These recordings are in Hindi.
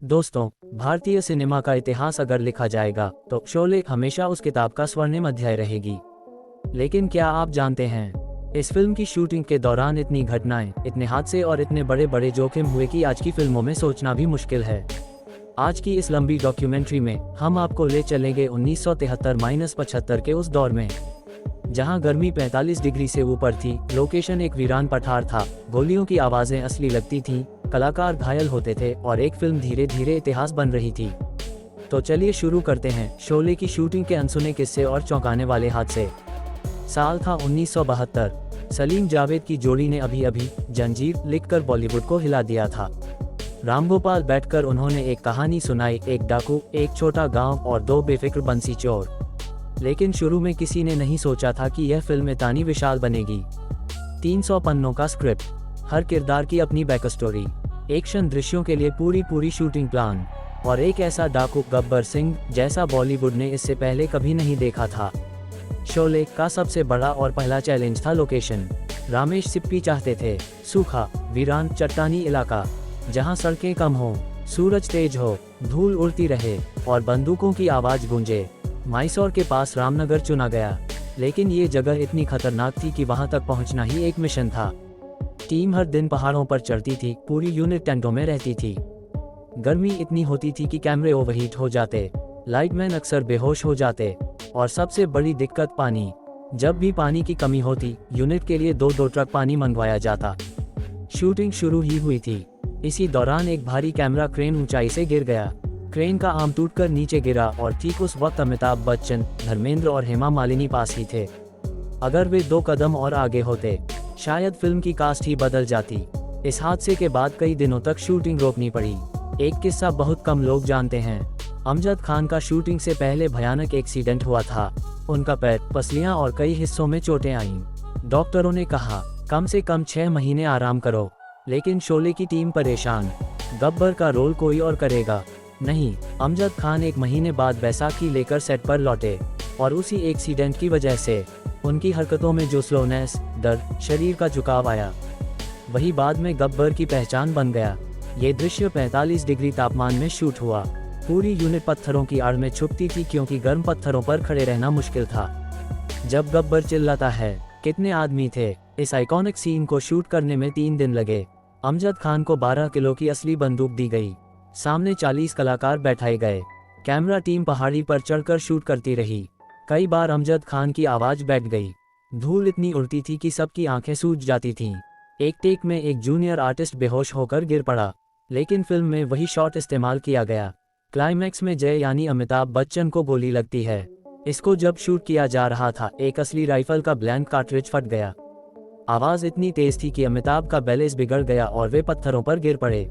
दोस्तों, भारतीय सिनेमा का इतिहास अगर लिखा जाएगा तो शोले हमेशा उस किताब का स्वर्णिम अध्याय रहेगी। लेकिन क्या आप जानते हैं, इस फिल्म की शूटिंग के दौरान इतनी घटनाएं, इतने हादसे और इतने बड़े बड़े जोखिम हुए कि आज की फिल्मों में सोचना भी मुश्किल है। आज की इस लंबी डॉक्यूमेंट्री में हम आपको ले चलेंगे 1973-75 के उस दौर में, जहां गर्मी 45 डिग्री से ऊपर थी, लोकेशन एक वीरान पठार था, गोलियों की आवाजें असली लगती थीं, कलाकार घायल होते थे और एक फिल्म धीरे धीरे इतिहास बन रही थी। तो चलिए शुरू करते हैं शोले की शूटिंग के अनसुने किस्से और चौंकाने वाले हादसे। साल था 1972। सलीम जावेद की जोड़ी ने अभी अभी जंजीर लिखकर बॉलीवुड को हिला दिया था। रामगोपाल बैठकर उन्होंने एक कहानी सुनाई, एक डाकू, एक छोटा गांव और दो बेफिक्र बंसी चोर। लेकिन शुरू में किसी ने नहीं सोचा था कि यह फिल्म इतनी विशाल बनेगी। 300 पन्नों का स्क्रिप्ट, हर किरदार की अपनी बैक स्टोरी, एक्शन दृश्यों के लिए पूरी शूटिंग प्लान, और एक ऐसा डाकू गब्बर सिंह जैसा बॉलीवुड ने इससे पहले कभी नहीं देखा था। शोले का सबसे बड़ा और पहला चैलेंज था लोकेशन। रामेश सिप्पी चाहते थे सूखा, वीरान, चट्टानी इलाका, जहां सड़कें कम हो, सूरज तेज हो, धूल उड़ती रहे और बंदूकों की आवाज गूंजे। मैसूर के पास रामनगर चुना गया, लेकिन ये जगह इतनी खतरनाक थी कि वहां तक पहुंचना ही एक मिशन था। टीम हर दिन पहाड़ों पर चढ़ती थी, पूरी यूनिट टेंटों में रहती थी। गर्मी इतनी होती थी कि कैमरे ओवरहीट हो जाते, लाइटमैन अक्सर बेहोश हो जाते, और सबसे बड़ी दिक्कत पानी। जब भी पानी की कमी होती, यूनिट के लिए दो ट्रक पानी मंगवाया जाता। शूटिंग शुरू ही हुई थी। इसी दौरान एक भारी कैमरा क्रेन ऊंचाई से गिर गया। क्रेन का आर्म टूटकर नीचे गिरा और ठीक उस वक्त अमिताभ बच्चन, धर्मेंद्र और हेमा मालिनी पास ही थे। अगर वे 2 कदम और आगे होते, शायद फिल्म की कास्ट ही बदल जाती। इस हादसे के बाद कई दिनों तक शूटिंग रोकनी पड़ी। एक किस्सा बहुत कम लोग जानते हैं। अमजद खान का शूटिंग से पहले भयानक एक्सीडेंट हुआ था। उनका पैर, पसलियां और कई हिस्सों में चोटें आईं। डॉक्टरों ने कहा कम से कम 6 महीने आराम करो, लेकिन शोले की टीम परेशान। गब्बर का रोल कोई और करेगा नहीं। अमजद खान 1 महीने बाद बैसाखी लेकर सेट पर लौटे, और उसी एक्सीडेंट की वजह से उनकी हरकतों में जो स्लोनेस, दर्द, शरीर का झुकाव आया, वही बाद में गब्बर की पहचान बन गया। ये दृश्य 45 डिग्री तापमान में शूट हुआ। पूरी यूनिट पत्थरों की आड़ में छुपती थी क्योंकि गर्म पत्थरों पर खड़े रहना मुश्किल था। जब गब्बर चिल्लाता है, कितने आदमी थे? इस आइकॉनिक सीन को शूट करने में 3 दिन लगे। अमजद खान को 12 किलो की असली बंदूक दी गई। सामने 40 कलाकार बैठाए गए। कैमरा टीम पहाड़ी पर चढ़कर शूट करती रही। कई बार अमजद खान की आवाज बैठ गई। धूल इतनी उड़ती थी कि सबकी आंखें सूज जाती थीं। एक टेक में एक जूनियर आर्टिस्ट बेहोश होकर गिर पड़ा, लेकिन फिल्म में वही शॉट इस्तेमाल किया गया। क्लाइमैक्स में जय यानी अमिताभ बच्चन को गोली लगती है। इसको जब शूट किया जा रहा था, एक असली राइफल का ब्लैंक कार्ट्रिज फट गया। आवाज इतनी तेज थी कि अमिताभ का बैलेंस बिगड़ गया और वे पत्थरों पर गिर पड़े।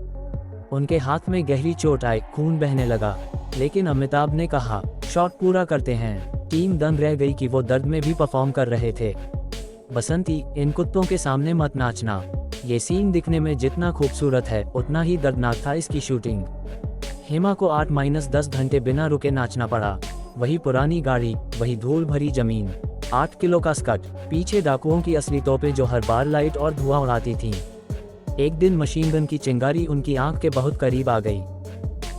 उनके हाथ में गहरी चोट आई, खून बहने लगा, लेकिन अमिताभ ने कहा शॉट पूरा करते हैं। टीम दंग रह गई कि वो दर्द में भी परफॉर्म कर रहे थे। बसंती, इन कुत्तों के सामने मत नाचना। ये सीन दिखने में जितना खूबसूरत है, उतना ही दर्दनाक था इसकी शूटिंग। हेमा को 8-10 घंटे बिना रुके नाचना पड़ा। वही पुरानी गाड़ी, वही धूल भरी जमीन, 8 किलो का स्कर्ट, पीछे डाकुओं की असली तोपें जो हर बार लाइट और धुआं उड़ाती थीं। एक दिन मशीन गन की चिंगारी उनकी आंख के बहुत करीब आ गई।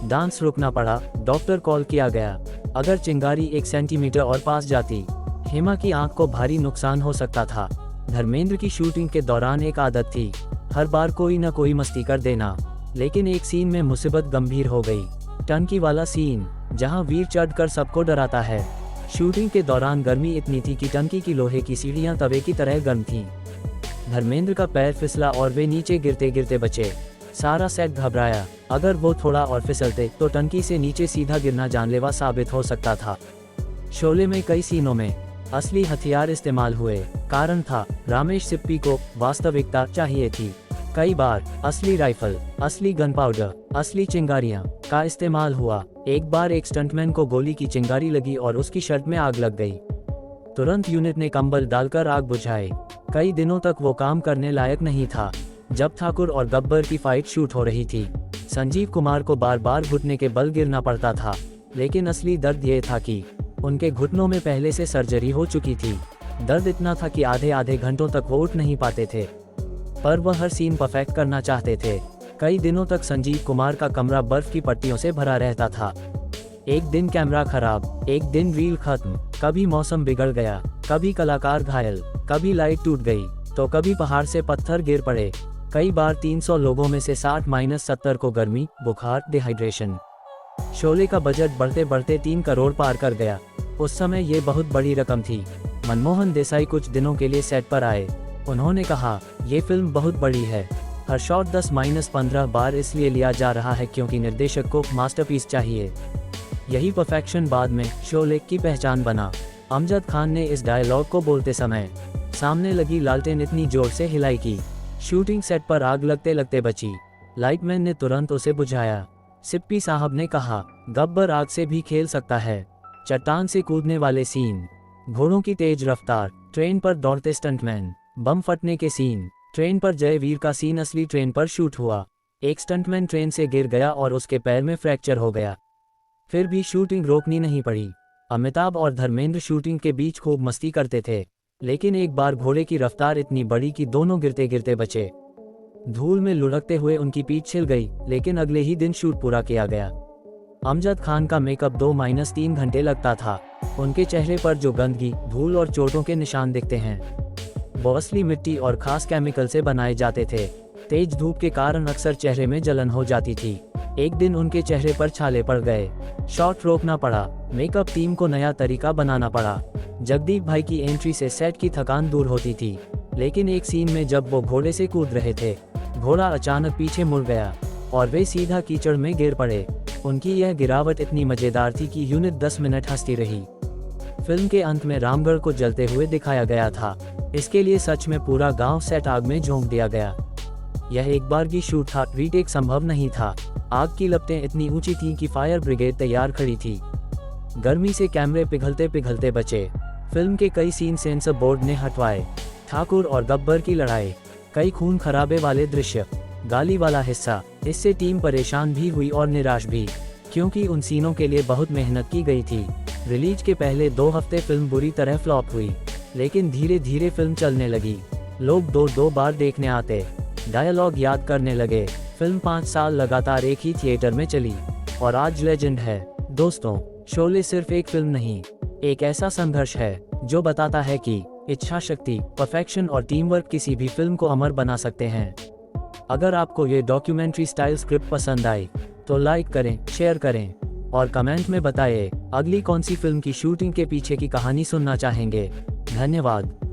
डांस रुकना पड़ा, डॉक्टर कॉल किया गया। अगर चिंगारी 1 सेंटीमीटर और पास जाती, हेमा की आंख को भारी नुकसान हो सकता था। धर्मेंद्र की शूटिंग के दौरान एक आदत थी, हर बार कोई न कोई मस्ती कर देना, लेकिन एक सीन में मुसीबत गंभीर हो गई। टंकी वाला सीन, जहां वीर चढ़कर सबको डराता है। शूटिंग के दौरान गर्मी इतनी थी कि टंकी की लोहे की सीढ़ियां तवे की तरह गर्म थीं। धर्मेंद्र का पैर फिसला और वे नीचे गिरते गिरते बचे। सारा सेट घबराया। अगर वो थोड़ा और फिसलते तो टंकी से नीचे सीधा गिरना जानलेवा साबित हो सकता था। शोले में कई सीनों में असली हथियार इस्तेमाल हुए। कारण था, रामेश सिप्पी को वास्तविकता चाहिए थी। कई बार असली राइफल, असली गन पाउडर, असली चिंगारियां का इस्तेमाल हुआ। एक बार एक स्टंटमैन को गोली की चिंगारी लगी और उसकी शर्ट में आग लग गई। तुरंत यूनिट ने कंबल डालकर आग बुझाई। कई दिनों तक वो काम करने लायक नहीं था। जब ठाकुर और गब्बर की फाइट शूट हो रही थी, संजीव कुमार को बार बार घुटने के बल गिरना पड़ता था, लेकिन असली दर्द ये था कि उनके घुटनों में पहले से सर्जरी हो चुकी थी। दर्द इतना था कि आधे घंटों तक वो उठ नहीं पाते थे, पर वह हर सीन परफेक्ट करना चाहते थे। कई दिनों तक संजीव कुमार का कमरा बर्फ की पट्टियों से भरा रहता था। एक दिन कैमरा खराब, एक दिन रील खत्म, कभी मौसम बिगड़ गया, कभी कलाकार घायल, कभी लाइट टूट गई, तो कभी पहाड़ से पत्थर गिर पड़े। कई बार 300 लोगों में से 60-70 को गर्मी, बुखार, डिहाइड्रेशन। शोले का बजट बढ़ते बढ़ते 3 करोड़ पार कर गया। उस समय ये बहुत बड़ी रकम थी। मनमोहन देसाई कुछ दिनों के लिए सेट पर आए। उन्होंने कहा, ये फिल्म बहुत बड़ी है। हर शॉट 10-15 बार इसलिए लिया जा रहा है क्योंकि निर्देशक को मास्टरपीस चाहिए। यही परफेक्शन बाद में शोले की पहचान बना। अमजद खान ने इस डायलॉग को बोलते समय सामने लगी लालटेन इतनी जोर से हिलाई कि शूटिंग सेट पर आग लगते लगते बची। लाइटमैन ने तुरंत उसे बुझाया। सिप्पी साहब ने कहा, गब्बर आग से भी खेल सकता है। चट्टान से कूदने वाले सीन, घोड़ों की तेज रफ्तार, ट्रेन पर दौड़ते स्टंटमैन, बम फटने के सीन, ट्रेन पर जयवीर का सीन असली ट्रेन पर शूट हुआ। एक स्टंटमैन ट्रेन से गिर गया और उसके पैर में फ्रैक्चर हो गया। फिर भी शूटिंग रोकनी नहीं पड़ी। अमिताभ और धर्मेंद्र शूटिंग के बीच खूब मस्ती करते थे, लेकिन एक बार घोड़े की रफ्तार इतनी बड़ी कि दोनों गिरते गिरते बचे। धूल में लुढ़कते हुए उनकी पीठ छिल गई, लेकिन अगले ही दिन शूट पूरा किया गया। अमजद खान का मेकअप 2-3 घंटे लगता था। उनके चेहरे पर जो गंदगी, धूल और चोटों के निशान दिखते हैं, वो असली मिट्टी और खास केमिकल से बनाए जाते थे। तेज धूप के कारण अक्सर चेहरे में जलन हो जाती थी। एक दिन उनके चेहरे पर छाले पड़ गए। शॉट रोकना पड़ा। मेकअप टीम को नया तरीका बनाना पड़ा। जगदीप भाई की एंट्री से सेट की थकान दूर होती थी, लेकिन एक सीन में जब वो घोड़े से कूद रहे थे, घोड़ा अचानक पीछे मुड़ गया और वे सीधा कीचड़ में गिर पड़े। उनकी यह गिरावट इतनी मजेदार थी कि यूनिट 10 मिनट हंसती रही। फिल्म के अंत में रामगढ़ को जलते हुए दिखाया गया था। इसके लिए सच में पूरा गांव सेट आग में झोंक दिया गया। यह एक बार की शूट था, रीटेक संभव नहीं था। आग की लपटें इतनी ऊंची थीं कि फायर ब्रिगेड तैयार खड़ी थी। गर्मी से कैमरे पिघलते पिघलते बचे। फिल्म के कई सीन सेंसर बोर्ड ने हटवाए। ठाकुर और गब्बर की लड़ाई, कई खून खराबे वाले दृश्य, गाली वाला हिस्सा, इससे टीम परेशान भी हुई और निराश भी, क्योंकि उन सीनों के लिए बहुत मेहनत की गई थी। रिलीज के पहले 2 हफ्ते फिल्म बुरी तरह फ्लॉप हुई, लेकिन धीरे धीरे फिल्म चलने लगी। लोग 2-2 बार देखने आते, डायलॉग याद करने लगे। फिल्म 5 साल लगातार एक ही थिएटर में चली और आज लेजेंड है। दोस्तों, शोले सिर्फ एक फिल्म नहीं, एक ऐसा संघर्ष है जो बताता है कि इच्छा शक्ति, परफेक्शन और टीम वर्क किसी भी फिल्म को अमर बना सकते हैं। अगर आपको ये डॉक्यूमेंट्री स्टाइल स्क्रिप्ट पसंद आई तो लाइक करें, शेयर करें और कमेंट में बताएं अगली कौन सी फिल्म की शूटिंग के पीछे की कहानी सुनना चाहेंगे। धन्यवाद।